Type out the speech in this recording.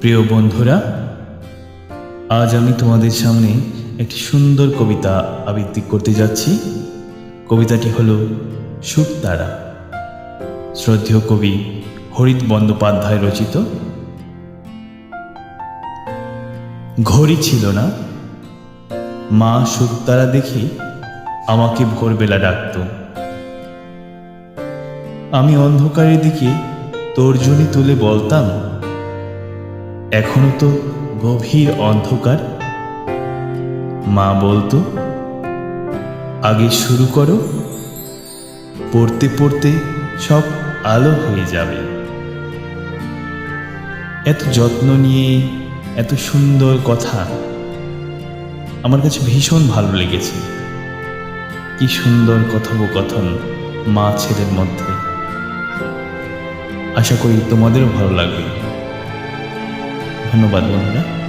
প্রিয় বন্ধুরা, আজ আমি তোমাদের সামনে একটি সুন্দর কবিতা আবৃত্তি করতে যাচ্ছি। কবিতাটি হলো শুকতারা। শ্রদ্ধেয় কবি হরিত বন্দ্যোপাধ্যায় রচিত। ঘড়ি ছিল না, মা শুকতারা দেখে আমাকে ভোরবেলা ডাকত। আমি অন্ধকারের দিকে তর্জনী তুলে বলতাম, এখনো তো গভীর অন্ধকার। মা বলতো, আগে শুরু করো, পড়তে পড়তে সব আলো হয়ে যাবে। এত যত্ন নিয়ে এত সুন্দর কথা আমার কাছে ভীষণ ভালো লেগেছে। কি সুন্দর কথোপকথন মা ছেলের মধ্যে। আশা করি তোমাদেরও ভালো লাগবে। ধন্যবাদ বন্ধুরা।